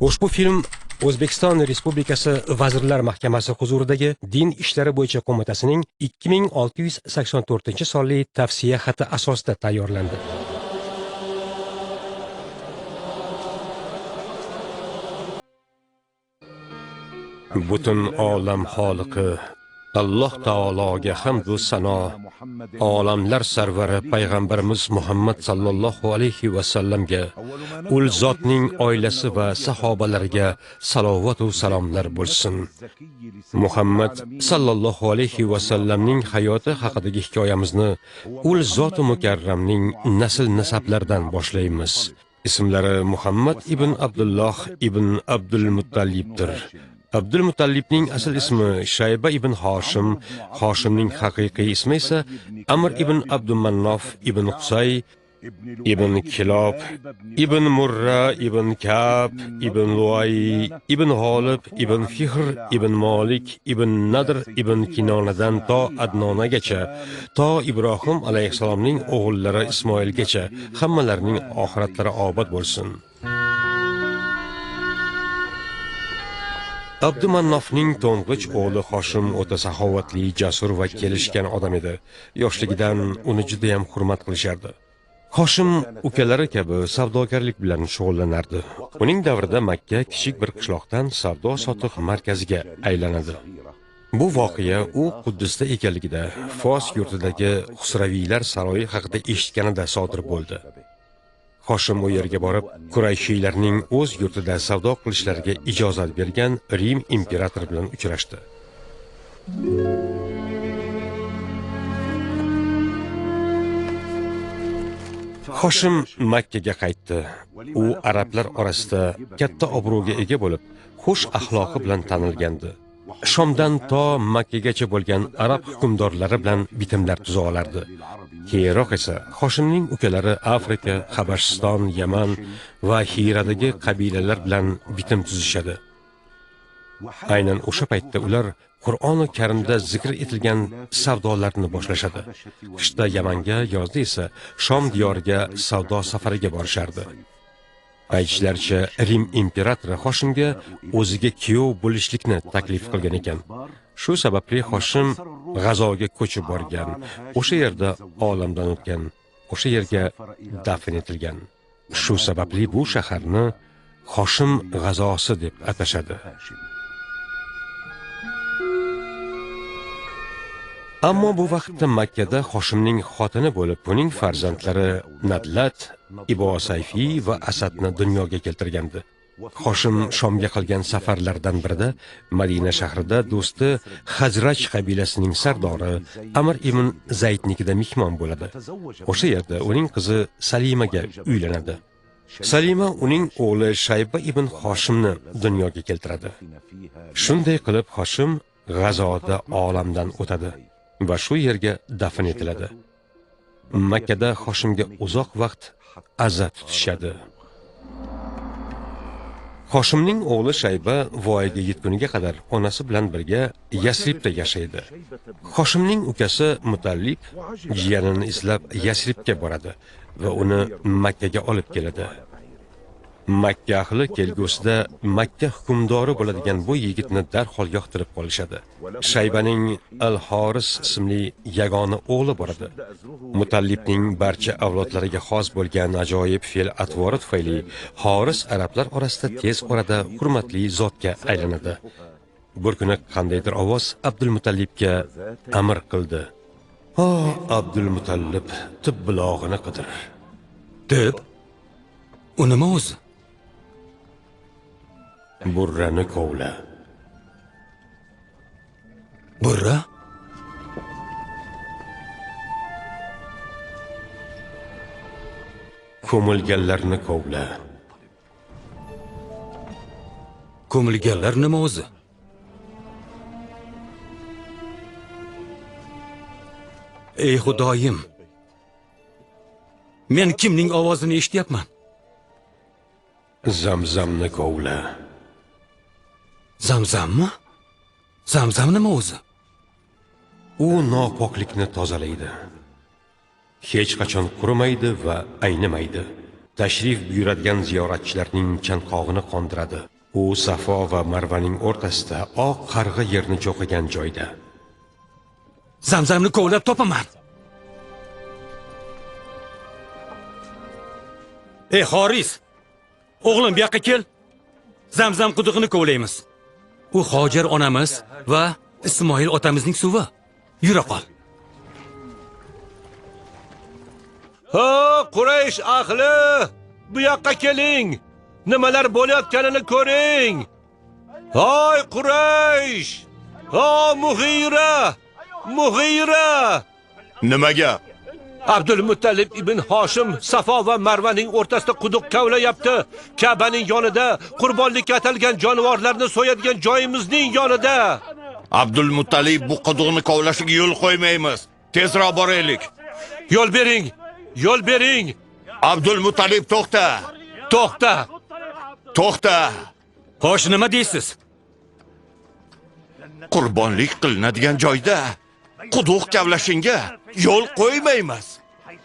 Ushbu film O'zbekiston Respublikasi Vazirlar Mahkamasi huzuridagi Din ishlari bo'yicha qo'mitasining 2684-sonli tavsiya xati asosida tayyorlandi. Butun olam xoliqi Alloh taologa hamd va sano, olamlar sarvari payg'ambarimiz Muhammad sallallohu alayhi va sallamga, ul zotning oilasi va sahobalariga salovat va salomlar bo'lsin. Muhammad sallallohu alayhi va sallamning hayoti haqidagi hikoyamizni ul zot mukarramning nasl nasablaridan boshlaymiz. Ismlari Muhammad ibn Abdulloh ibn Abdul Muttallibdir. Abdul Muttallibning asl ismi Shayba ibn Hoshim, Hoshimning haqiqiy ismi esa Amr ibn Abdummannof ibn Qusay ibn Kilob ibn Murra ibn Ka'b ibn Luay ibn G'olib ibn Fihr ibn Malik ibn Nadr ibn Kinonadan to Adnonagacha, to Ibrohim alayhissalomning o'g'illari Ismoilgacha hammalarining oxiratlari obod bo'lsin. Abdumannofning to'ng'ich o'g'li Hoshim o'ta saxovatli, jasur va kelishgan odam edi. Yoshligidan uni juda ham hurmat qilishardi. Hoshim ukalari kabi savdogarlik bilan shug'ullanardi. Uning davrida Makka kichik bir qishloqdan savdo-sotiq markaziga aylanadi. Bu voqea u Quddusda ekanligida Fos yurtidagi Xusraviylar saroyi haqida eshitganida sodir bo'ldi. Hoshim u yerga borib, Qurayshiylarning o'z yurtida savdo qilishlariga ijozat bergan Rim imperatori bilan uchrashdi. Hoshim Makkaga qaytdi. U arablar orasida katta obro'ga ega bo'lib, xush axloqi bilan tanilgandi. Shomdan to Makkagacha bo'lgan arab hukmdorlari bilan bitimlar tuza olardi. Keyinroq esa Hoshimning ukalari Afrika, Habashiston, Yaman va Hiradagi qabilalar bilan bitim tuzishadi. Aynan o'sha paytda ular Qur'oni Karimda zikr etilgan savdolarni boshlashadi. Qishda Yamanga, yozda esa Shom diyoriga savdo safariga borishardi. Aytishlaricha, Rim imperatori Hoshimga o'ziga kuyov bo'lishlikni taklif qilgan ekan. Shu sababli Hoshim G'azoga ko'chib borgan, o'sha yerda olamdan o'tgan, o'sha yerga dafn etilgan. Shu sababli bu shaharni Hoshim G'azosi deb atashadi. Ammo bu vaqtda Makkada Hoshimning xotini bo'lib, uning farzandlari Nadlat, Ibo Sayfi va Asadni dunyoga keltirgandi. Hoshim Shomga qilgan safarlardan birida Madina shahrida do'sti Hajraj qabilasining sardori Amr ibn Zaydnikida mehmon bo'ladi. O'sha yerda uning qizi Salimaga uylanadi. Salima uning o'g'li Shayba ibn Hoshimni dunyoga keltiradi. Shunday qilib Hoshim G'azoda olamdan o'tadi va shu yerga dafn etiladi. Makkada Hoshimga uzoq vaqt aza tutishadi. Hoshimning o'g'li Shayba voyaga yetguniga qadar onasi bilan birga Yasribda yashaydi. Hoshimning ukasi Mutallib jiyanini izlab Yasribga boradi va uni Makkaga olib keladi. Makka ahli kelgusida Makka hukmdori bo'ladigan bu yigitni darhol yoqtirib qolishadi. Shaybaning Al-Horis ismli yagona o'g'li bor edi. Mutallibning barcha avlodlariga xos bo'lgan ajoyib fe'l-atvori tufayli Horis arablar orasida tez orada hurmatli zotga aylanadi. Bir kuni qandaydir ovoz Abdul Mutallibga amr qildi. "O Abdul Mutallib, tib bilog'ini qidir." Deb, u nima o'zi? Burrani kovla. Burra? Ko'milganlarni kovla. Ko'milganlar nima o'zi? Ey Xudoyim, men kimning ovozini eshityapman? Zamzamni kovla. Zamzammi? Zamzam nima o'zi? U nopoklikni tozalaydi. Hech qachon qurimaydi va aynimaydi. tashrif buyuradigan ziyoratchilarning chanqog'ini qondiradi. U Safo va Marvaning o'rtasida oq qarg'a yerni cho'qigan joyda. Zamzamni kovlab topaman. Ey Xoris, o'g'lim bu yoqqa kel. Zamzam qudug'ini kovlaymiz. U Hojar onamiz va Ismoil otamizning suvi. Yura qol. Ha, Quraysh ahli, bu yoqqa keling. Nimalar bo'layotganini ko'ring. Hoy Quraysh! Ha, Mughira! Mughira! Nimaga? Abdulmuttalib ibn Hoshim Safo va Marvaning o'rtasida quduq kavlayapti. Ka'baning yonida, qurbonlikka atalgan jonivorlarni so'yadigan joyimizning yonida. Abdulmuttalib bu quduqni kovlashiga yo'l qo'ymaymiz. Tezroq boraylik. Yo'l bering. Yo'l bering. Abdulmuttalib to'xta. To'xta. To'xta. Xo'sh, nima deysiz? Qurbonlik qilinadigan joyda quduq kavlashingga yo'l qo'ymaymiz.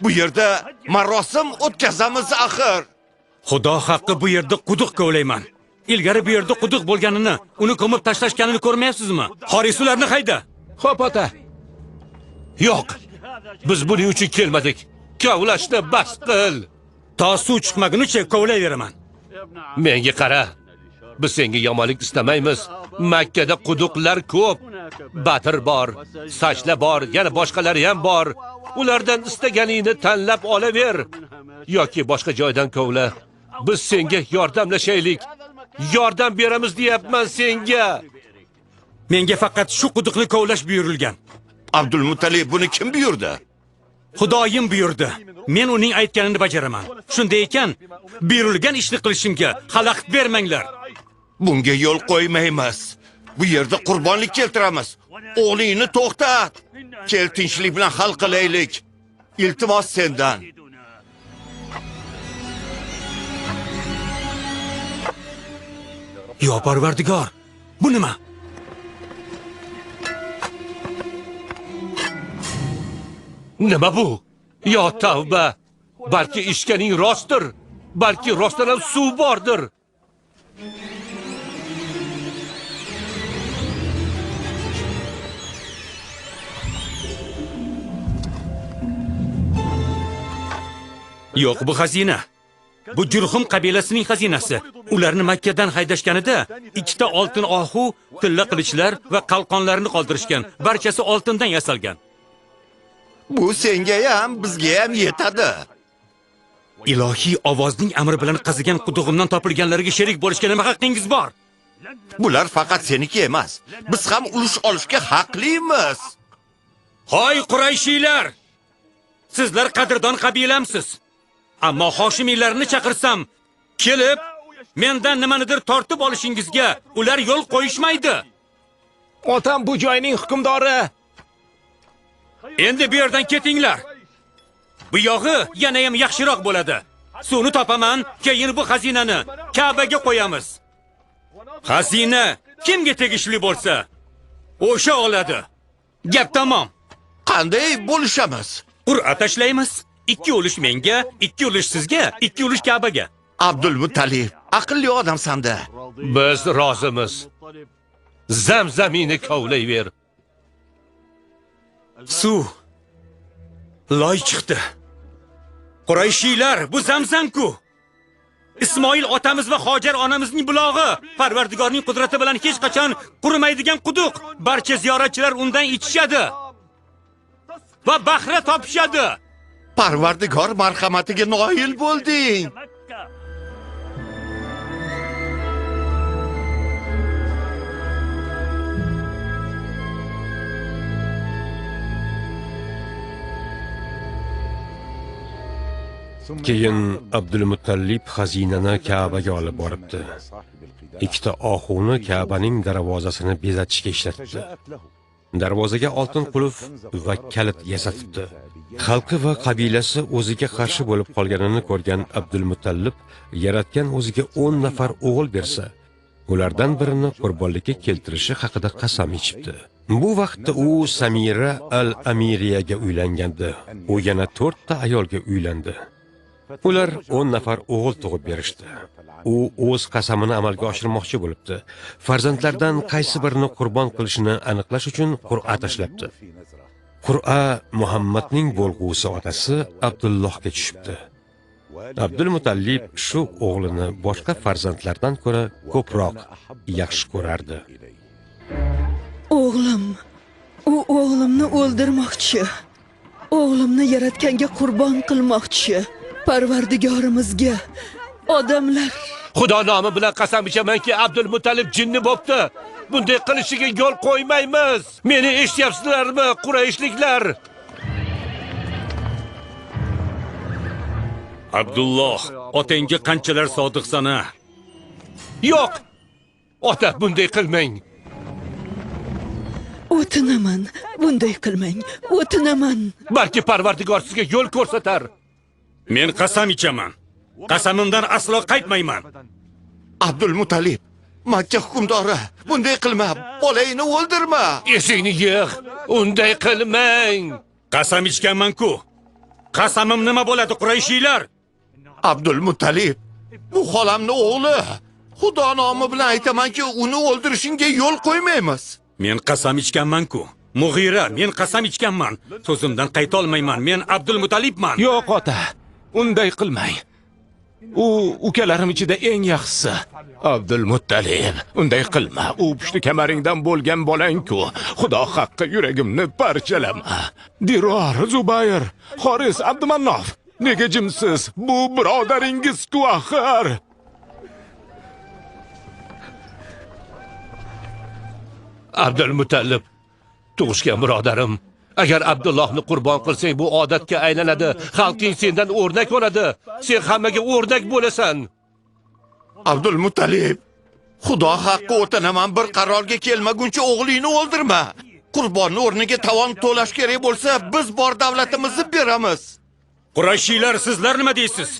Bu yerda marosim o'tkazamiz axir. Xudo haqqi bu yerda quduq kovlayman. Ilgari bu yerda quduq bo'lganini, uni ko'mib tashlashganini ko'rmayapsizmi? Xoris ularni hayda. Xo'p ota. Yo'q. Biz buning uchun kelmadik. Kavlashni bas qil. To suv chiqmagunicha kovlayveraman. Menga qara. Biz senga yomonlik istamaymiz. Makka da quduqlar ko'p. Batr bor, Sachla bor, yana boshqalari ham bor. Ulardan istaganingni tanlab olaver. Yoki boshqa joydan kovla. Biz senga yordamlashaylik. Yordam beramiz deyapman senga. Menga faqat shu quduqni kovlash buyurilgan. Abdulmuttalib buni kim buyurdi? Xudoyim buyurdi. Men uning aytganini bajaraman. Shunday ekan, buyurilgan ishni qilishimga xalaqit bermanglar. Bunga yo'l qo'ymaymiz. Bu yerda qurbonlik keltiramiz. O'g'lingni to'xtat. Kel tinchlik bilan hal qilaylik. Iltimos sendan. Yo Parvardigor, bu nima? Nima bu? Yo tavba. Balki ishkaning rostdir. Balki rostdan ham suv bordir. Yo'q, bu xazina. Bu Jurhum qabilasining xazinasi. Ularni Makkadan haydashganida ikkita oltin ohu, tilla qilichlar va qalqonlarni qoldirishgan. Barchasi oltindan yasalgan. Bu senga ham, bizga ham yetadi. Ilohiy ovozning amri bilan qazigan qudug'imdan topilganlarga sherik bo'lishga nima haqqingiz bor? Bular faqat seniki emas. Biz ham ulush olishga haqlimiz. Hoy Qurayshiylar! Sizlar qadrdon qabilamsiz. Ammo Hoshimiylarni chaqirsam, kelib, mendan nimanidir tortib olishingizga ular yo'l qo'yishmaydi. Otam bu joyning hukmdori. Endi bu yerdan ketinglar. Bu yog'i yana ham yaxshiroq bo'ladi. Suvni topaman, keyin bu xazinani Ka'baga qo'yamiz. Xazina kimga tegishli bo'lsa, o'sha oladi. Gap tamom. Qanday bo'lishamiz? Qur'a tashlaymiz. 2 ulush menga, 2 ulush sizga, 2 ulush Ka'baga. Abdulmuttalib, aqlli odamsan-da. Biz rozimiz. Zamzamini kovlayver. Suv loy chiqdi. Qurayshiylar, bu Zamzamku. Ismoil otamiz va Hojar onamizning bulog'i. Parvardigorning qudrati bilan hech qachon qurimaydigan quduq. Barcha ziyoratchilar undan ichishadi va bahra topishadi. Parvardigor marhamatiga noil bo'lding. Keyin Abdulmuttalib xazinani Ka'baga olib boribdi. Ikkita ohuni Ka'baning darvozasini bezatishga ishlatdi. Darvozaga oltin qulf va kalit yasatibdi. Xalqi va qabilasi o'ziga qarshi bo'lib qolganini ko'rgan Abdulmuttalib yaratgan o'ziga 10 nafar o'g'il bersa, ulardan birini qurbonlikka keltirishi haqida qasam ichibdi. Bu vaqtda u Samira al-Amiriyaga uylangandi. U yana 4 ta ayolga uylandi. Ular 10 nafar o'g'il tug'ib berishdi. U o'z qasamini amalga oshirmoqchi bo'libdi. Farzandlardan qaysi birini qurbon qilishini aniqlash uchun qur'a tashlabdi. Qur'a Muhammadning bo'lg'usi otasi Abdullohga tushibdi. Abdul Mutallib shu o'g'lini boshqa farzandlardan ko'ra ko'proq yaxshi ko'rardi. O'g'lim, u o'g'limni o'ldirmoqchi. O'g'limni yaratganga qurbon qilmoqchi. Parvardigorimizga odamlar Xudo nomi bilan qasam ichamanki, Abdul Muttalib jinni bo'pti. Bunday qilishiga yo'l qo'ymaymiz. Meni eshityapsizlarmi, Qurayshliklar? Abdulloh, otangga qanchalar sodiqsan-a? Yo'q. Ota, bunday qilmang. o'tinaman. Bunday qilmang. O'tinaman. Balki Parvardigor sizga yo'l ko'rsatar. Men qasam ichaman. Qasamimdan aslo qaytmayman. Abdul Muttalib, Makka hukmdori, bunday qilma, bolangni o'ldirma. Esingni yig'. Unday qilmang. Qasam ichganman-ku. Qasamim nima bo'ladi, Qurayshiylar? Abdul Muttalib, bu xolamni o'g'li. Xudo nomi bilan aytamanki, uni o'ldirishingga yo'l qo'ymaymiz. Men qasam ichganman-ku. Mughira, men qasam ichganman. So'zimdan qayta olmayman. Men Abdul Muttalibman. Yo'q ota, unday qilmang. U ukalarim ichida eng yaxshisi. Abdul Muttalib, unday qilma. U pushti kamaringdan bo'lgan bolang-ku. Xudo haqqi yuragimni parchalama. Diror, Zubayr, Xoris, Abdumannof, nega jimsiz? Bu birodaringiz-ku axir. Abdul Muttalib, tug'ishgan birodarim. Agar Abdullohni qurbon qilsang, bu odatga aylanadi. Xalqing sendan o'rnak oladi. Sen hammaga o'rnak bo'lasan. Abdul Muttalib, Xudo haqqi o'tinaman, bir qarorga kelmaguncha o'g'lingni o'ldirma. Qurbonni o'rniga tovon to'lash kerak bo'lsa, biz bor davlatimizni beramiz. Qurayshiylar, sizlar nima deysiz?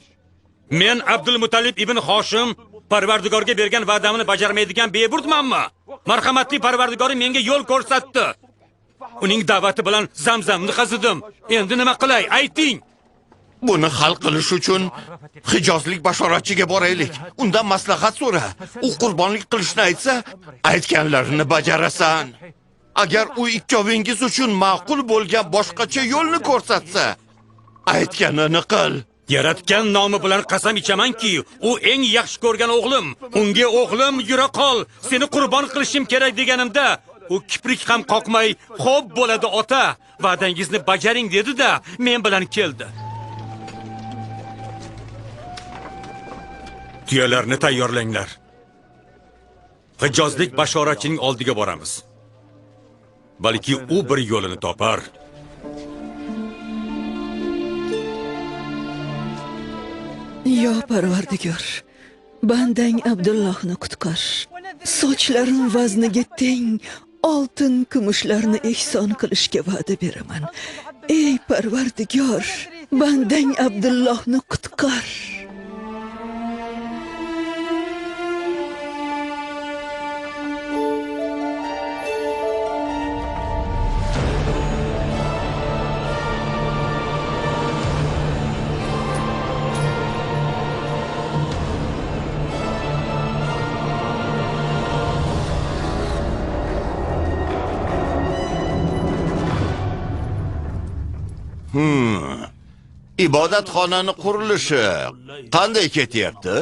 Men Abdul Muttalib ibn Hoshim Parvardigorga bergan va'damni bajarmaydigan beburdmanmi? Marhamatli Parvardigorim menga yo'l ko'rsatdi. Uning da'vati bilan Zamzamni qazidim. Endi nima qilay? Ayting. Buni hal qilish uchun Hijozlik bashoratchiga boraylik. Undan maslahat so'ra. U qurbonlik qilishni aytsa, aytganlarini bajarasan. Agar u ikkovingiz uchun ma'qul bo'lgan boshqacha yo'lni ko'rsatsa, aytganini qil. Yaratgan nomi bilan qasam ichamanki, u eng yaxshi ko'rgan o'g'lim. Unga o'g'lim yura qol, seni qurbon qilishim kerak deganimda, u kiprik ham qoqmay, "Xo'p bo'ladi ota, va'dangizni bajaring" dedi-da, men bilan keldi. Tuyalarni tayyorlanglar. Hijozlik bashoratchining oldiga boramiz. Balki u bir yo'lini topar. Yo Parvardigor, bandang Abdullohni qutqar. Sochlarim vazniga teng oltin kumushlarni ehson qilishga va'da beraman. Ey Parvardigor, bandang Abdullohni qutqar. Ibodatxonani qurilishi qanday ketyapti?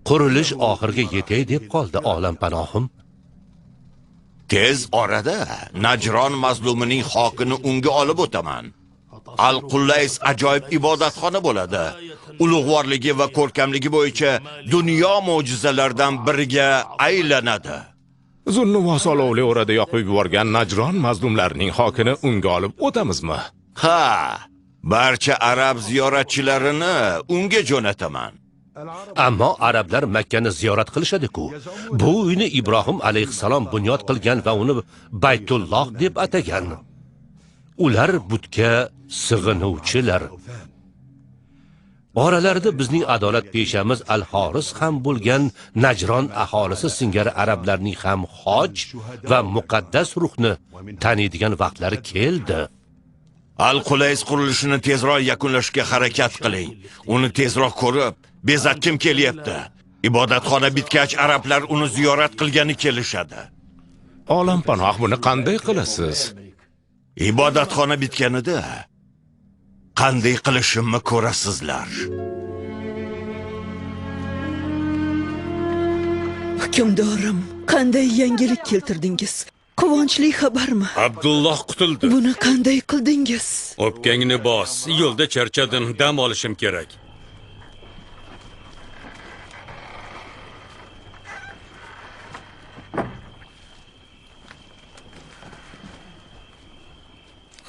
Qurilish oxirga yetay deb qoldi, olam panohim. Tez orada Najron mazlumining xokini unga olib o'taman. Al-Qullays ajoyib ibodatxona bo'ladi. Ulug'vorligi va ko'rkamligi bo'yicha dunyo mo'jizalaridan biriga aylanadi. Zunnuvos olovli o'rada yoqib yuborgan Najron mazlumlarining xokini unga olib o'tamizmi? Ha, barcha arab ziyoratchilarini unga jo'nataman. Ammo arablar Makkani ziyorat qilishadi-ku. Bu uyni Ibrohim alayhisalom bunyod qilgan va uni Baytulloh deb atagan. Ular butga sig'inuvchilar. Oralarida bizning adolat peshamiz Al-Xoris ham bo'lgan Najron aholisi singari arablarning ham hoj va muqaddas ruhni taniydigan vaqtlari keldi. Al-Qulays qurilishini tezroq yakunlashga harakat qiling. Uni tezroq ko'rib, bezatkim kelyapti. Ibodatxona bitgach arablar uni ziyorat qilgani kelishadi. Olampanoh, buni qanday qilasiz? Ibodatxona bitganida qanday qilishimni ko'rasizlar. Hukmdorim, qanday yangilik keltirdingiz? Quvonchli xabarmi? Abdulloh qutuldi. Buni qanday qildingiz? O'pkangni bos. Yo'lda charchadim, dam olishim kerak.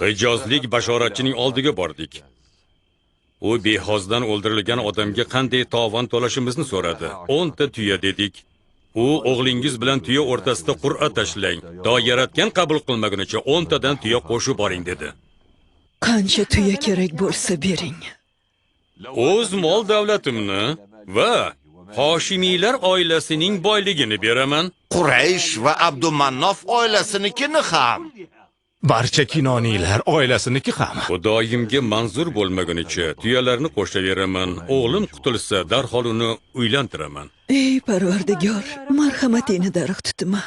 Hijozlik bashoratchining oldiga bordik. U behozdan o'ldirilgan odamga qanday tovon to'lashimizni so'radi. 10 ta tuya dedik. U o'g'lingiz bilan tuya o'rtasida qur'a tashlang. To yaratgan qabul qilmagunicha 10 tadan tuya qo'shib boring dedi. Qancha tuya kerak bo'lsa bering. O'z mol davlatimni va Hoshimiylar oilasining boyligini beraman. Quraysh va Abdumannof oilasinikini ham. Barcha kinoniylar oilasiniki ham. Xudoyimga manzur bo'lmagunicha tuyalarni qo'shaveraman. O'g'lim qutulsa darhol uni uylantiraman. Ey Parvardigor, marhamatingni darig' tutma.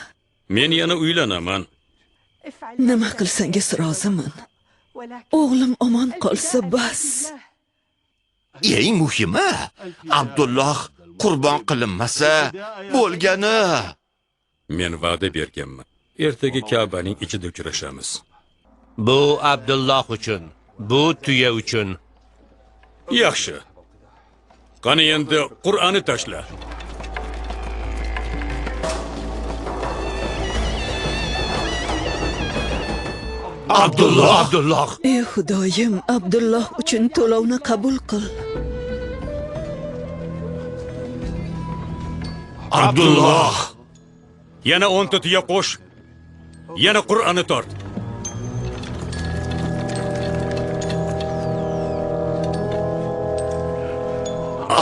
Men yana uylanaman. Nima qilsangiz roziman. O'g'lim omon qolsa bas. Eng muhimi, Abdulloh qurbon qilinmasa bo'lgani. Men va'da berganman. Ertaga Ka'baning ichida uchrashamiz. Bu Abdulloh uchun, bu tuya uchun. Yaxshi. Qani endi Qur'onni tashla. Abdulloh. Ey Xudoyim, Abdulloh uchun to'lovni qabul qil. Abdulloh. Yana 10 ta tuya qo'sh. Yana Qur'onni tort.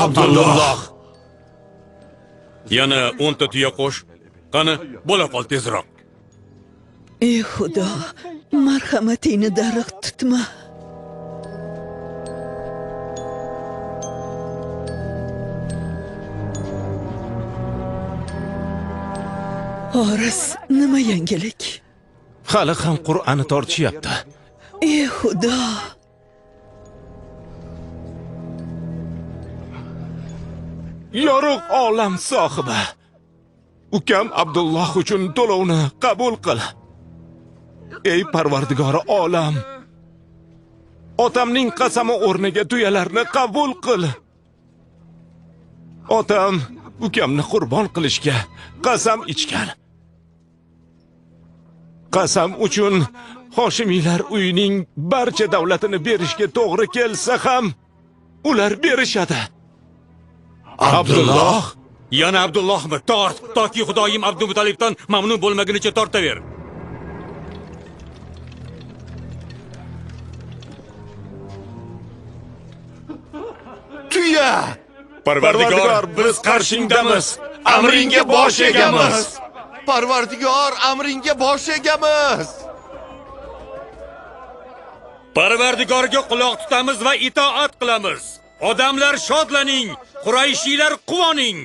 Abdulloh. Yana 10 ta tuya qo'sh. Qani, bo'la qol tezroq. Ey Xudo, marhamatingni darig' tutma. Horis, nima yangilik? Hali ham Qur'onni tortishyapti. Ey Xudo, Yorug' olam sohibi. Ukam Abdulloh uchun to'lovni qabul qil. Ey Parvardigori olam. Otamning qasami o'rniga tuyalarni qabul qil. Otam ukamni qurbon qilishga qasam ichgan. Qasam uchun Hoshimiylar uyining barcha davlatini berishga to'g'ri kelsa ham ular berishadi. Abdulloh, Yana Abdullohmi? Tort, toki Xudoyim Abdumuttalibdan mamnun bo'lmagunicha tortaver. Tuya. Parvardigor, biz qarshingdamiz. Amringga bosh egamiz. Parvardigor, amringga bosh egamiz. Parvardigorga quloq tutamiz va itoat qilamiz. Odamlar shodlaning, Qurayshiylar quvoning,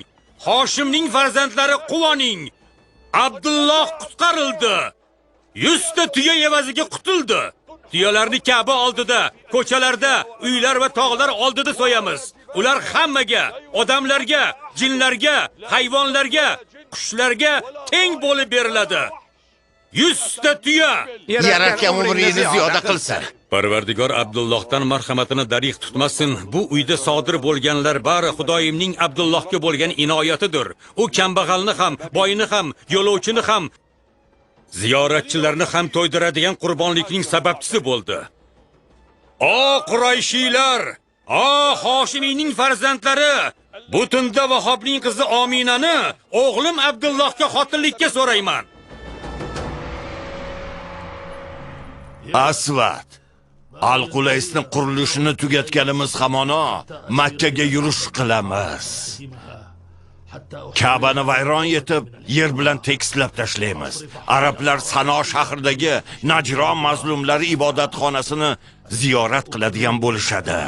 Hoshimning farzandlari quvoning. Abdulloh qutqarildi. 100 ta tuya evaziga qutuldi. Tuyalarni Ka'ba oldida, ko'chalarda, uylar va tog'lar oldida so'yamiz. Ular hammaga, odamlarga, jinlarga, hayvonlarga, qushlarga teng bo'lib beriladi. 100 ta tuya. Yaratgan umringizni ziyoda qilsin. Parvardigor Abdullohdan marhamatini darig' tutmasin. Bu uyda sodir bo'lganlar bari Xudoyimning Abdullohga bo'lgan inoyatidir. U kambag'alni ham, boyini ham, yo'lovchini ham, ziyoratchilarni ham to'ydiradigan qurbonlikning sababchisi bo'ldi. O Qurayshiylar, o Hoshimiyning farzandlari, butunda Vahobning qizi Ominani o'g'lim Abdullohga xotinlikka so'rayman. Asvat, Al-Qulaysning qurilishini tugatganimiz hamono Makkaga yurish qilamiz. Ka'bani vayron etib, yer bilan tekislab tashlaymiz. Arablar Sano shahridagi Najron mazlumlari ibodatxonasini ziyorat qiladigan bo'lishadi.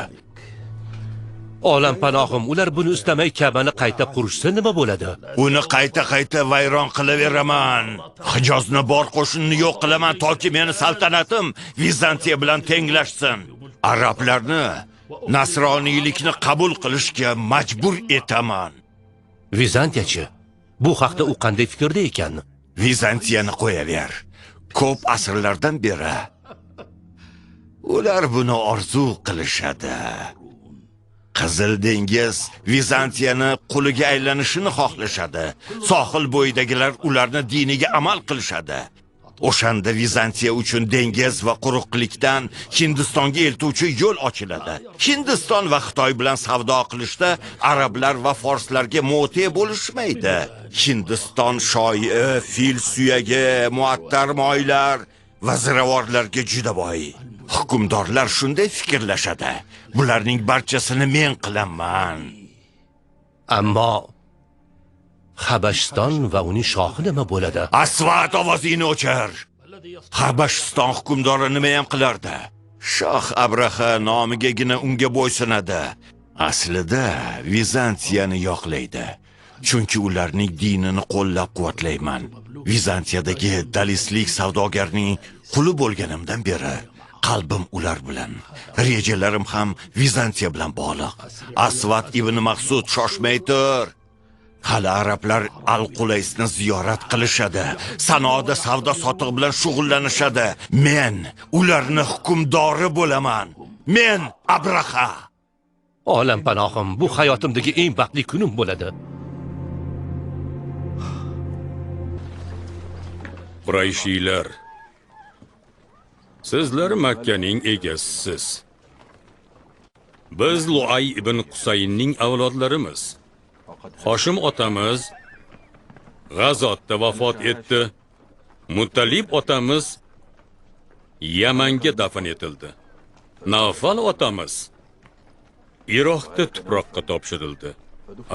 Olam panohim, ular buni istamay Ka'bani qayta qurishsa nima bo'ladi? Uni qayta vayron qilaveraman. Hijozni bor qo'shinni yo'q qilaman toki meni saltanatim Vizantiya bilan tenglashsin. Arablarni nasroniylikni qabul qilishga majbur etaman. Vizantiyachi, bu haqda u qanday fikrda ekan? Vizantiyani qo'yaver. Ko'p asrlardan beri ular buni orzu qilishadi. Qizil dengiz Vizantiyani quliga aylanishini xohlashadi. Sohil bo'yidagilar ularni diniga amal qilishadi. O'shanda Vizantiya uchun dengiz va quruqlikdan Hindistonga eltuvchi yo'l ochiladi. Hindiston va Xitoy bilan savdo qilishda arablar va forslarga mo'te bo'lishmaydi. Hindiston shoyi, fil suyagi, muattar moylar va ziravorlarga juda boy. Hukmdorlar shunday fikrlashadi. Bularning barchasini men qilaman. Ammo Habashiston va uning shohi nima bo'ladi? Asvat ovozingni o'chir. Habashiston hukmdori nima ham qilardi? Shoh Abraha nomigagina unga bo'ysunadi. Aslida Vizantiyani yoqlaydi. Chunki ularning dinini qo'llab-quvvatlayman. Vizantiyadagi dalislik savdogarning quli bo'lganimdan beri qalbim ular bilan, rejalarim ham Vizantiya bilan bog'liq. Asvat ibn Maqsud shoshmay tur. Hali arablar Al-Qulaysni ziyorat qilishadi. Sanoda savdo sotiq bilan shug'ullanishadi. Men ularni hukmdori bo'laman. Men Abraha. Olam panohim, bu hayotimdagi eng baxtli kunim bo'ladi. Qurayshiylar, sizlar Makkaning egasisiz. Biz Luay ibn Qusaynning avlodlarimiz. Hoshim otamiz G'azotda vafot etdi. Muttalib otamiz Yamanga dafn etildi. Navfal otamiz Iroqda tuproqqa topshirildi.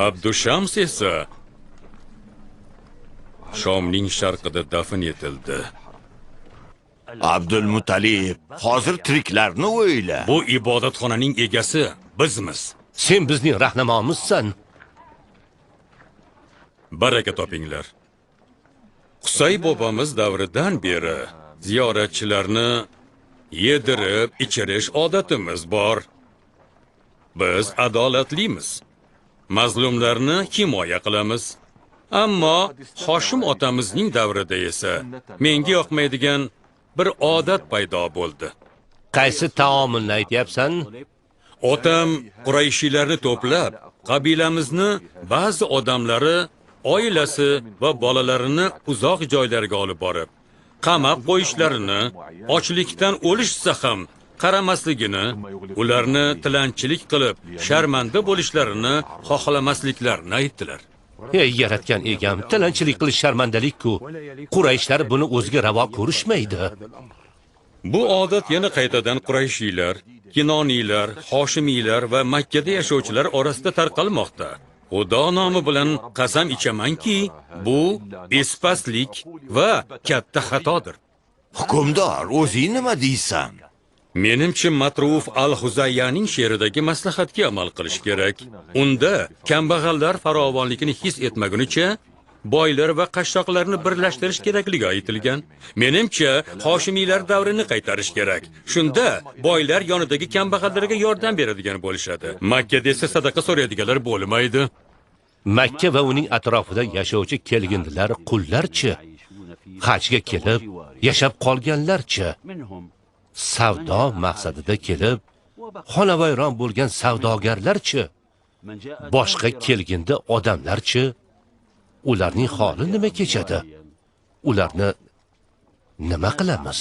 Abdushams esa Shomning sharqida dafn etildi. Abdul Muttalib, hozir tiriklarni o'yla. Bu ibodatxonaning egasi bizmiz. Sen bizning rahnamomizsan. Baraka topinglar. Qusay bobomiz davridan beri ziyoratchilarni yedirib, ichirish odatimiz bor. Biz adolatlimiz. Mazlumlarni himoya qilamiz. Ammo Hoshim otamizning davrida esa menga yoqmaydigan bir odat paydo bo'ldi. Qaysi taomilni aytyapsan? Otam Qurayshiylarni to'plab, qabilamizni ba'zi odamlari oilasi va bolalarini uzoq joylarga olib borib, qamab qo'yishlarini, ochlikdan o'lishsa ham qaramasligini, ularni tilanchilik qilib, sharmanda bo'lishlarini xohlamasliklarini aytdilar. Ey yaratgan egam, tilanchilik qilish sharmandalik-ku. Qurayshlar buni o'ziga ravo ko'rishmaydi. Bu odat yana qaytadan Qurayshiylar, Kinoniylar, Hoshimiylar va Makkada yashovchilar orasida tarqalmoqda. Xudo nomi bilan qasam ichamanki, bu espaslik va katta xatodir. Hukmdor, o'zing nima deysan? Menimcha Matruf al-Huzayyaning she'ridagi maslahatga amal qilish kerak. Unda kambag'allar farovonligini his etmagunicha boylar va qashshoqlarni birlashtirish kerakligi aytilgan. Menimcha Hoshimiylar davrini qaytarish kerak. Shunda boylar yonidagi kambag'allarga yordam beradigan bo'lishadi. Makkada esa sadaqa so'raydiganlar bo'lmaydi. Makka va uning atrofida yashovchi kelgindilar, qullarchi? Hajga kelib, yashab qolganlarchi? Savdo maqsadida kelib, xonavayron bo'lgan savdogarlarchi? Boshqa kelgindi odamlarchi? Ularning holi nima kechadi? Ularni nima qilamiz?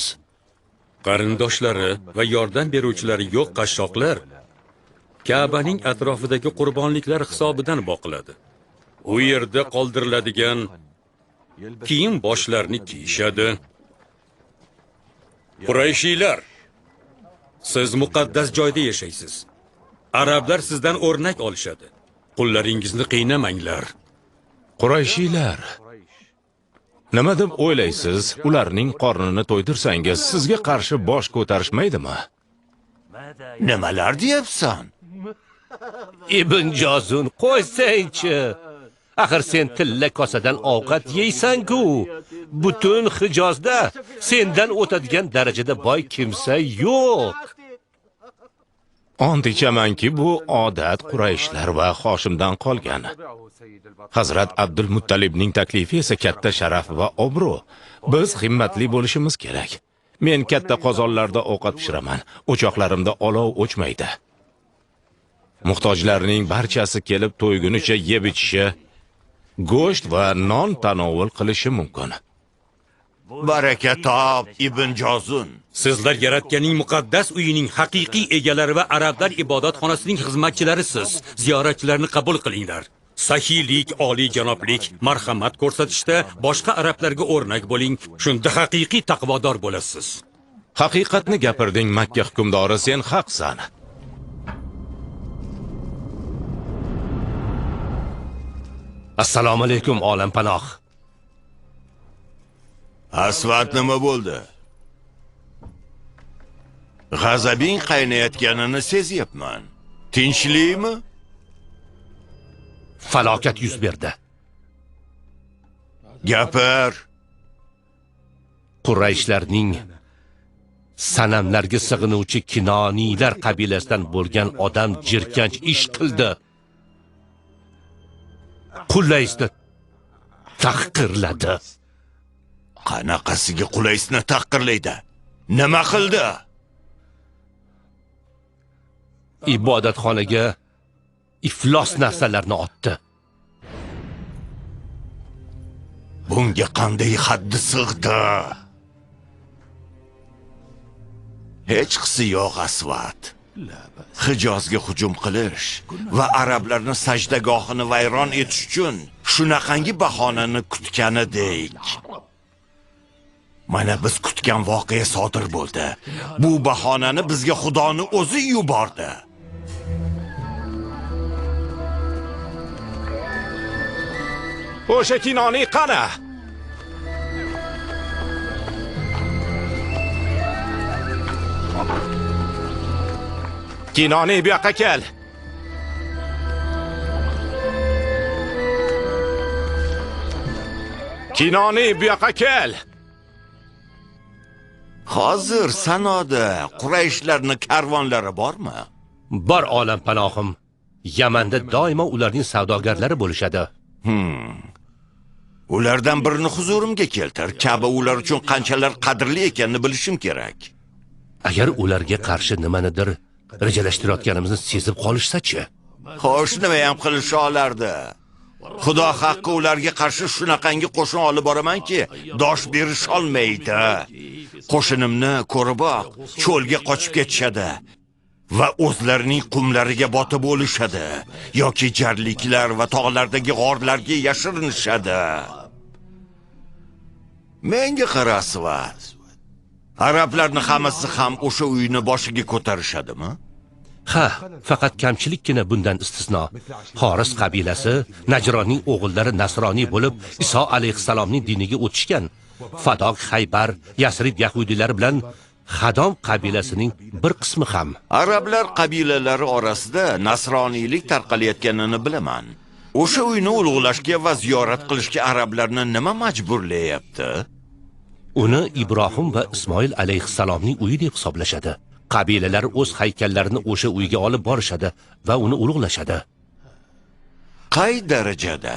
Qarindoshlari va yordam beruvchilari yo'q qashshoqlar Ka'baning atrofidagi qurbonliklar hisobidan boqiladi. U yerda qoldiriladigan kiyim boshlarni kiyishadi. Qurayshiylar, siz muqaddas joyda yashaysiz. Arablar sizdan o'rnak olishadi. Qullaringizni qiynamanglar. Qurayshiylar. Nima deb o'ylaysiz? Ularning qornini to'ydirsangiz, sizga qarshi bosh ko'tarishmaydimi? Nimalar deyapsan? Ibn Jozun, qo'ysang-chi. Axir sen tilla kosadan ovqat yeysan-ku. Butun Hijozda sendan o'tadigan darajada boy kimsa yo'q. Ont ichamanki, bu odat Qurayshlar va Hoshimdan qolgan. Hazrat Abdul Muttalibning taklifi esa katta sharaf va obro'. Biz himmatli bo'lishimiz kerak. Men katta qozonlarda ovqat pishiraman. O'choqlarimda olov o'chmaydi. Muhtojlarning barchasi kelib to'ygunicha yeb ichishi, go'sht va non tanovul qilishi mumkin. Baraka top, Ibn Jozun. Sizlar yaratganning muqaddas uyining haqiqiy egalari va arablar ibodatxonasining xizmatchilarisiz. Ziyoratchilarni qabul qilinglar. Sahiylik, oliy janoblik, marhamat ko'rsatishda boshqa arablarga o'rnak bo'ling. Shunda haqiqiy taqvodor bo'lasiz. Haqiqatni gapirding, Makka hukmdori, sen haqsan. Assalomu alaykum olampanoh. Asvat nima bo'ldi? G'azabing qaynayotganini sezyapman. Tinchlikmi? Falokat yuz berdi. Gapir. Qurayshlarning sanamlarga sig'inuvchi Kinoniylar qabilasidan bo'lgan odam jirkanch ish qildi. Qulaysni tahqirladi. Qanaqasiga Qulaysni tahqirlaydi? Nima qildi? Ibodatxonaga iflos narsalarni otdi. Bunga qanday haddi sig'di? Hech qisi yo'q Asvat. Hijozga hujum qilish va arablarni sajdagohini vayron etish uchun shunaqangi bahonani kutgan edik. Mana biz kutgan voqea sodir bo'ldi. Bu bahonani bizga Xudoning o'zi yubordi. O'sha Kinoniy qani? Kinoniy, bu yoqqa kel. Kinoniy, bu yoqqa kel. Hozir sanoda Qurayshlarning karvonlari bormi? Bor olampanohim. Yamanda doimo ularning savdogarlari bo'lishadi. Ulardan birini huzurimga keltir. Kabi ular uchun qanchalar qadrli ekanini bilishim kerak. Agar ularga qarshi nimanidir rejalashtirayotganimizni sezib qolishsa-chi? Xo'sh, nima ham qilisha olardi? Xudo haqqi ularga qarshi shunaqangi qo'shin olib boramanki, dosh berish olmaydi. Qo'shinimni ko'riboq, cho'lga qochib ketishadi va o'zlarining qumlariga botib o'lishadi yoki jarliklar va tog'lardagi g'orlarga yashirinishadi. Menga qara Asvat. Arablarning hammasi ham o'sha uyni boshiga ko'tarishadimi? Ha, faqat kamchilikkina bundan istisno. Xoris qabilasi Najronning o'g'illari nasroniy bo'lib, Iso alayhissalomning diniga o'tishgan. Fadok, Xaybar, Yasrib yahudilari bilan Xadom qabilasining bir qismi ham. Arablar qabilalari orasida nasroniylik tarqalayotganini bilaman. O'sha uyni ulug'lashga va ziyorat qilishga arablarni nima majburlayapti? Uni Ibrohim va Ismoil alayhissalomning uyi deb hisoblashadi. Qabilalar o'z haykallarini o'sha uyga olib borishadi va uni ulug'lashadi. Qay darajada?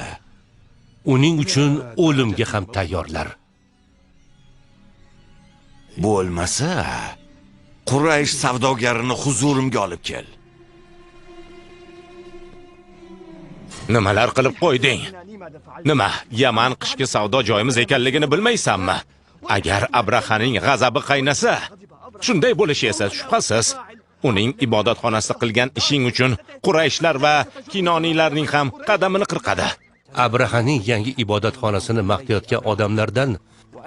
Uning uchun o'limga ham tayyorlar. Bo'lmasa, Quraysh savdogarini huzurimga olib kel. Nimalar qilib qo'yding? Nima, Yaman qishki savdo joyimiz ekanligini bilmaysanmi? Agar Abrahaning g'azabi qaynasa, shunday bo'lishi esa shubhasiz uning ibodatxonasida qilgan ishing uchun Qurayshlar va Kinoniylarning ham qadamini qirqadi. Abrahaning yangi ibodatxonasini maqtayotgan odamlardan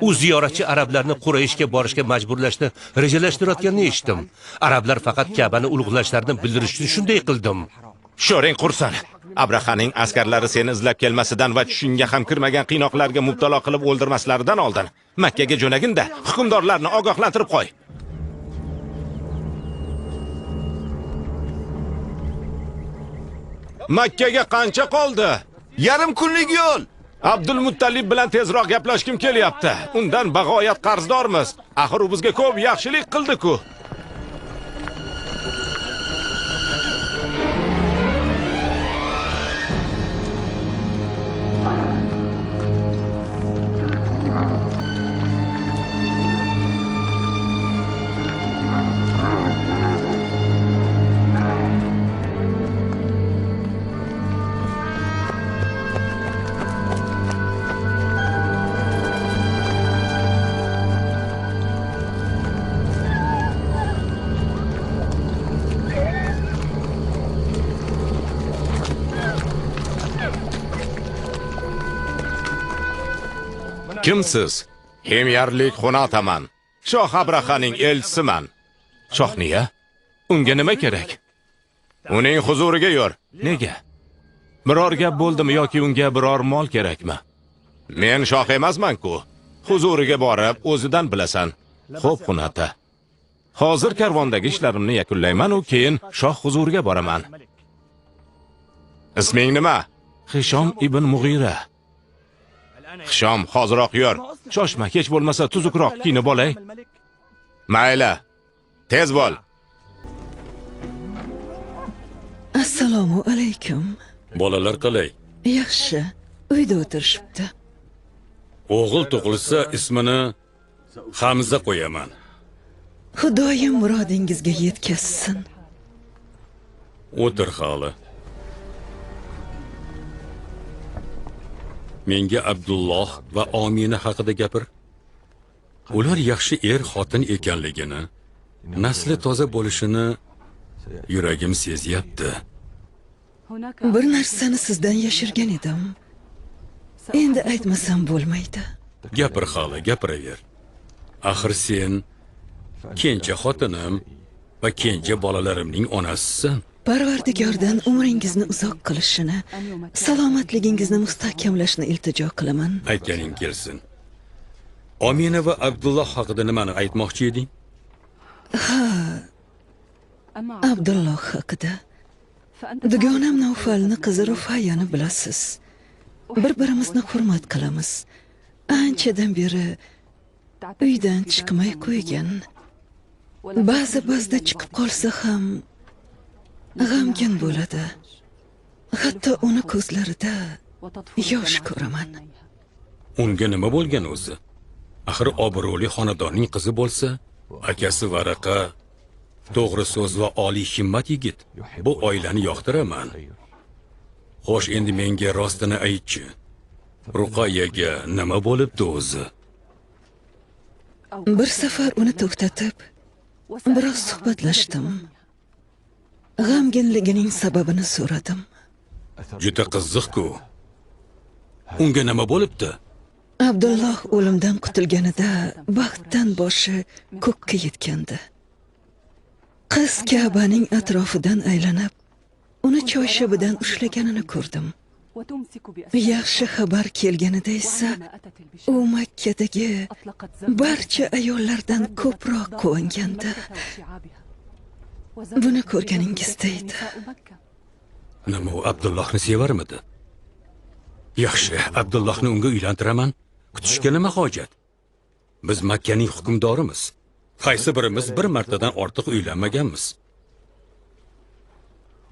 u ziyoratchi arablarni Qurayshga borishga majburlashni rejalashtirayotganini eshitdim. Arablar faqat Ka'bani ulug'lashlarini bildirish uchun shunday qildim. Sho'ring qursin. Abrahaning askarlari seni izlab kelmasidan va tushingga ham kirmagan qiynoqlarga mubtalo qilib o'ldirmaslaridan oldin Makka ga jo'naginda hukmdorlarni ogohlantirib qo'y. Makka ga qancha qoldi? Yarim kunlik yo'l. Abdulmuttalib bilan tezroq gaplashkim kelyapti. Undan bag'oyat qarzdormiz. Axir u bizga ko'p yaxshilik qildi-ku. Kimsiz? Hemyarlik Xunataman. Shoh Abrahaning elchisiman. Shoh niya? Unga nima kerak? Uning huzuriga yur. Nega? Biror gap bo'ldimi yoki unga biror mol kerakmi? Men shoh emasman-ku. Huzuriga borib, o'zidan bilasan. Xo'p, Xunata. Hozir karvondagi ishlarimni yakunlayman, u keyin shoh huzuriga boraman. Isming nima? Hishom ibn Mughira. Hishom, hoziroq yur. Shoshma, kech bo'lmasa tuzukroq kiyinib olay. Mayli. Tez bo'l. Assalomu alaykum. Bolalar qalay? Yaxshi, uyda o'tirishibdi. O'g'il tug'ilsa ismini Hamza qo'yaman. Xudoyim murodingizga yetkazsin. O'tir hali. Menga Abdulloh va Omina haqida gapir. Ular yaxshi xotin ekanligini, nasli toza bo'lishini yuragim sezyapti. Bir narsani sizdan yashirgan edim. Endi aytmasam bo'lmaydi. Gapir hali, gapiraver. Axir sen kenja xotinim va kenja bolalarimning onasisan. Parvardigordan umringizni uzoq qilishini, salomatligingizni mustahkamlashni iltijo qilaman. Aytganing kelsin. Omina va Abdulloh haqida nimani aytmoqchi eding? Abdulloh haqida. Dugonam Navfalni qizi Rufayani bilasiz. Bir-birimizni hurmat qilamiz. Anchadan beri uydan chiqmay qo'ygan. Ba'zi chiqib qolsa ham g'amgin bo'ladi. Hatto uni ko'zlarida yosh ko'raman. Unga nima bo'lgan o'zi? Axir obro'li xonadonning qizi bo'lsa, akasi Varaqa to'g'ri so'z va oliy himmat yigit. Bu oilani yoqtiraman. Xo'sh, endi menga rostini aytchi. Ruqayyaga nima bo'libdi o'zi? Bir safar uni to'xtatib, biroz suhbatlashdim. G'amginligining sababini so'radim. Juda qiziq-ku. Unga nima bo'libdi? Abdulloh o'limdan qutulganida baxtdan boshi ko'kka yetgandi. Qiz Ka'baning atrofidan aylanib, uni choyshabidan ushlaganini ko'rdim. Yaxshi xabar kelganida esa u Makkadagi barcha ayollardan ko'proq quvongandi. Buni ko'rganingizda edi. Nima u Abdullohni sevarmidi? Yaxshi, Abdullohni unga uylantiraman. Kutishga nima hojat? Biz Makkaning hukmdorimiz. Qaysi birimiz bir martadan ortiq uylanmaganmiz.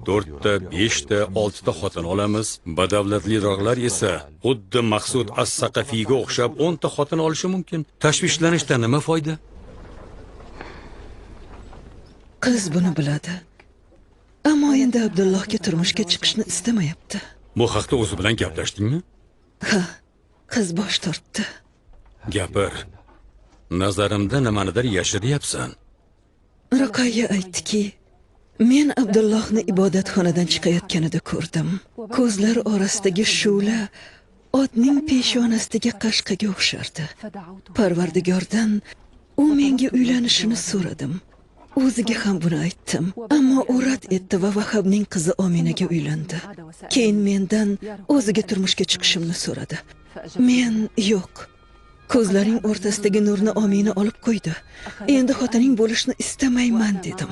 4 ta, 5 ta, 6 ta xotin olamiz. Badavlatliroqlar esa xuddi Maqsud as-Saqafiyga o'xshab 10 ta xotin olishi mumkin. Tashvishlanishdan nima foyda? Qiz buni biladi. Ammo endi Abdullohga turmushga chiqishni istamayapti. Bu haqda o'zi bilan gaplashdingmi? Ha, qiz bosh tortdi. Gapir. Nazarimda nimanidir yashiryapsan. Ruqayya aytdiki, men Abdullohni ibodatxonadan chiqayotganida ko'rdim. Ko'zlari orasidagi shu'la otning peshonasidagi qashqaga o'xshardi. Parvardigordan u menga uylanishini so'radim. O'ziga ham buni aytdim, ammo u rad etdi va Vahabning qizi Ominaga uylandi. Keyin mendan o'ziga turmushga chiqishimni so'radi. Men yo'q. Ko'zlaring o'rtasidagi nurni Omina olib qo'ydi. Endi xotining bo'lishni istamayman dedim.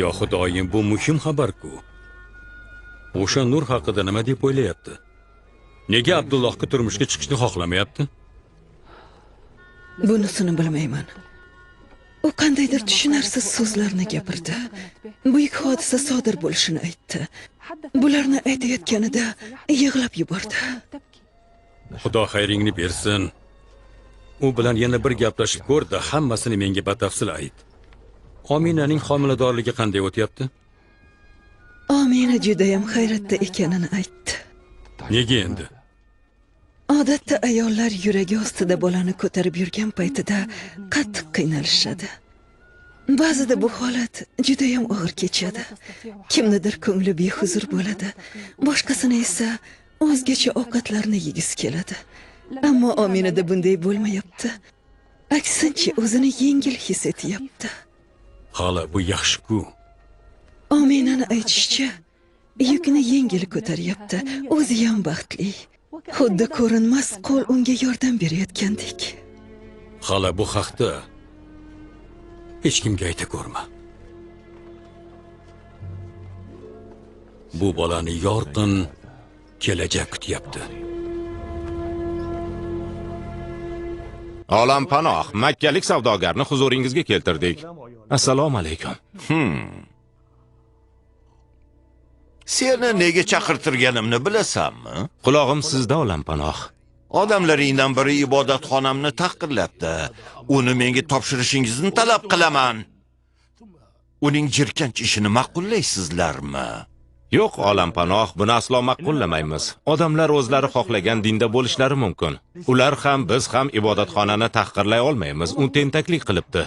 Yo Xudoyim, bu muhim xabar-ku. O'sha nur haqida nima deb o'ylayapti? Nega Abdullohga turmushga chiqishni xohlamayapti? Bunisini bilmayman. U qandaydir tushunarsiz so'zlarni gapirdi. Buyuk hodisa sodir bo'lishini aytdi. Bularni aytayotganida yig'lab yubordi. Xudo xayringni bersin. U bilan yana bir gaplashib ko'rdi, hammasini menga batafsil ayt. Ominaning homiladorligi qanday o'tyapti? Omina juda ham hayratda ekanini aytdi. Nega endi? Odatda ayollar yuragi ostida bolani ko'tarib yurgan paytida qattiq qiynalishadi. Ba'zida bu holat juda ham og'ir kechadi. Kimnidir ko'ngli behuzur bo'ladi, boshqasini esa o'zgacha ovqatlarni yegisi keladi. Ammo Ominada bunday bo'lmayapti. Aksincha, o'zini yengil his etyapti. Hala bu yaxshi-ku. Ominani aytishicha, yukni yengil ko'taryapti. O'zi ham baxtli. Xuddi ko'rinmas qo'l unga yordam berayotgandek. Hala bu haqda hech kimga ayta ko'rma. Bu bolani yorqin kelajak kutyapti. Olam panoh, makkalik savdogarni huzuringizga keltirdik. Assalomu alaykum. Seni nega chaqirtirganimni bilasanmi? Qulog'im sizda olam panoh. Odamlaringdan biri ibodatxonamni tahqirlabdi. Uni menga topshirishingizni talab qilaman. Uning jirkanch ishini ma'qullaysizlarmi? Yo'q, olam panoh, buni aslo ma'qullamaymiz. Odamlar o'zlari xohlagan dinda bo'lishlari mumkin. Ular ham biz ham ibodatxonani tahqirlay olmaymiz. U tentaklik qilibdi.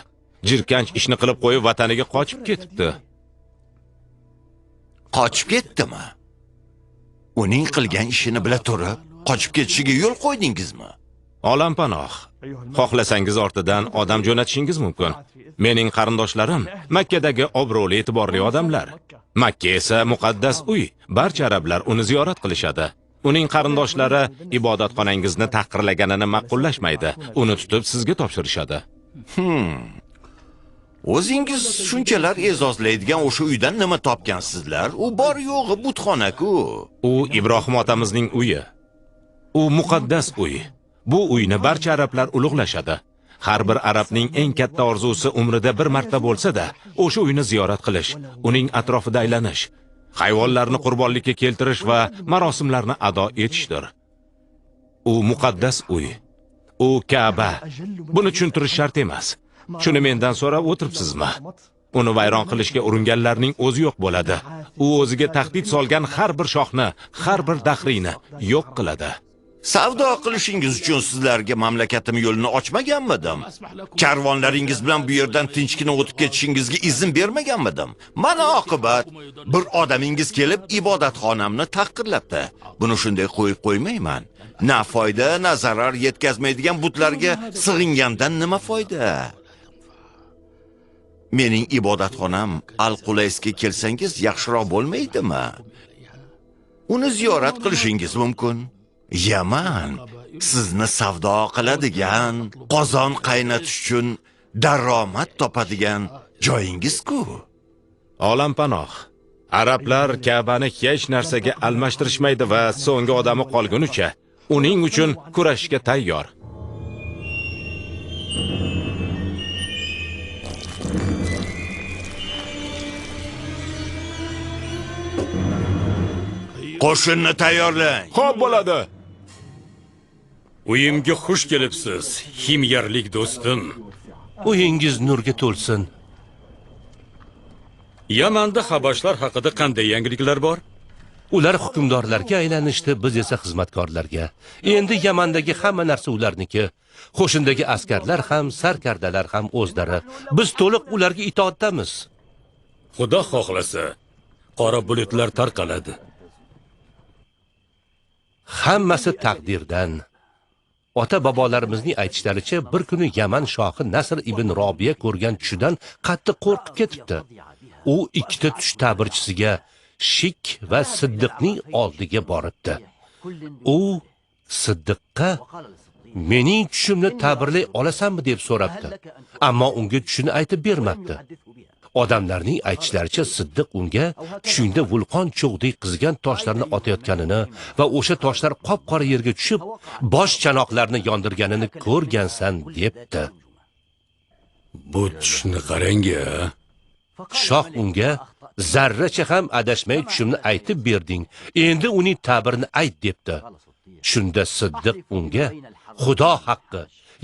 Jirkanch ishni qilib qo'yib vataniga qochib ketibdi. Qochib ketdimi? Uning qilgan ishini bila turib, qochib ketishiga yo'l qo'ydingizmi? Olam panoh, xohlasangiz ortidan odam jo'natishingiz mumkin. Mening qarindoshlarim Makkadagi obro'li e'tiborli odamlar. Makka esa muqaddas uy. Barcha arablar uni ziyorat qilishadi. Uning qarindoshlari ibodatxonangizni tahqirlaganini ma'qullashmaydi. Uni tutib sizga topshirishadi. O'zingiz shunchalar e'zozlaydigan o'sha uydan nima topgansizlar? U bor yo'g'i butxona-ku. U Ibrohim otamizning uyi. U muqaddas uy. Bu uyni barcha arablar ulug'lashadi. Har bir arabning eng katta orzusi umrida bir marta bo'lsa-da, o'sha uyni ziyorat qilish, uning atrofida aylanish, hayvonlarni qurbonlikka keltirish va marosimlarni ado etishdir. U muqaddas uy. U Ka'ba. Buni tushuntirish shart emas. Shuni mendan so'rab o'tiribsizmi? Uni vayron qilishga uringanlarning o'zi yo'q bo'ladi. U o'ziga tahdid solgan har bir shohni, har bir dahriyni yo'q qiladi. Savdo qilishingiz uchun sizlarga mamlakatim yo'lini ochmaganmidim? Karvonlaringiz bilan bu yerdan tinchgina o'tib ketishingizga izn bermaganmidim? Mana oqibat, bir odamingiz kelib ibodatxonamni tahqirlabdi. Buni shunday qo'yib qo'ymayman. Na foyda, na zarar yetkazmaydigan butlarga sig'ingandan nima foyda? Mening ibodatxonam Al-Qulaysga kelsangiz yaxshiroq bo'lmaydimi? Uni ziyorat qilishingiz mumkin. Yaman sizni savdo qiladigan, qozon qaynatish uchun daromad topadigan joyingiz-ku. Olam panoh. Arablar Ka'bani hech narsaga almashtirishmaydi va so'nggi odami qolgunicha uning uchun kurashishga tayyor. Qo'shinni tayyorlang. Xo'p bo'ladi. Uyimga xush kelibsiz, himyarlik do'stim. Uyingiz nurga to'lsin. Yamanda habashlar haqida qanday yangiliklar bor? Ular hukmdorlarga aylanishdi, biz esa xizmatkorlarga. Endi Yamandagi hamma narsa ularniki. Qo'shindagi askarlar ham, sarkardalar ham o'zlari. Biz to'liq ularga itoatdamiz. Xudo xohlasa, qora bulutlar tarqaladi. Hammasi taqdirdan. ota bobolarimizning aytishlaricha bir kuni Yaman shohi Nasr ibn Robiya ko'rgan tushidan qattiq qo'rqib ketibdi. U ikkita tush ta'birchisiga Shik va Siddiqning oldiga boribdi. U Siddiqqa mening tushimni ta'birlay olasanmi deb so'rabdi. Ammo unga tushini aytib bermabdi. Odamlarning aytishlaricha Siddiq unga tushingda vulqon cho'g'dek qizigan toshlarni otayotganini va o'sha toshlar qop-qora yerga tushib, bosh chanoqlarni yondirganini ko'rgansan debdi. Bu tushni qarang-a. Shoh unga zarracha ham adashmay tushimni aytib berding. Endi uning ta'birini ayt debdi. Shunda Siddiq unga Xudo haqqi,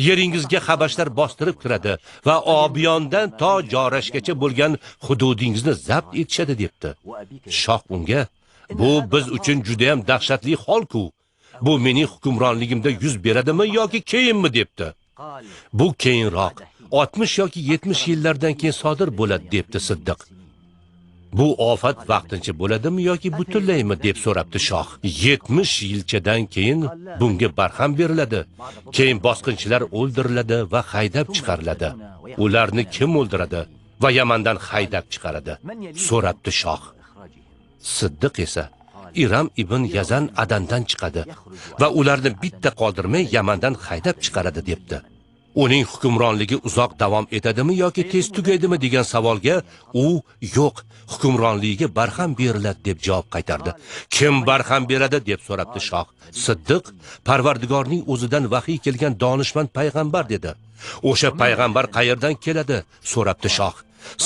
yeringizga habashlar bostirib kiradi va Obiyondan to Jorashgacha bo'lgan hududingizni zabt etishadi debdi. Shoh unga bu biz uchun juda ham dahshatli hol-ku. Bu mening hukmronligimda yuz beradimi yoki keyinmi debdi. Bu keyinroq 60 yoki 70 yillardan keyin sodir bo'ladi debdi Siddiq. Bu ofat vaqtincha bo'ladimi yoki butunlaymi deb so'rabdi shoh. 70 yilchadan keyin bunga barham beriladi. Keyin bosqinchilar o'ldiriladi va haydab chiqariladi. Ularni kim o'ldiradi va Yamandan haydab chiqaradi? So'rabdi shoh. Siddiq esa Iram ibn Yazan Adandan chiqadi va ularni bitta qoldirmay Yamandan haydab chiqaradi debdi. Uning hukmronligi uzoq davom etadimi yoki tez tugaydimi degan savolga u yo'q, hukmronligiga barham beriladi deb javob qaytardi. Kim barham beradi deb so'rabdi shoh. Siddiq Parvardigorning o'zidan vahiy kelgan donishmand payg'ambar dedi. O'sha payg'ambar qayerdan keladi so'rabdi shoh.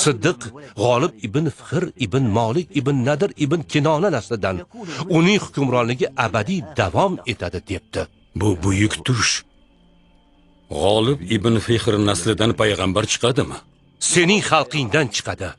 Siddiq G'olib ibn Fihr ibn Malik ibn Nadir ibn Kinona naslidan. Uning hukmronligi abadiy davom etadi debdi. Bu buyuk tush. G'olib ibn Fihr naslidan payg'ambar chiqadimi? Sening xalqingdan chiqadi.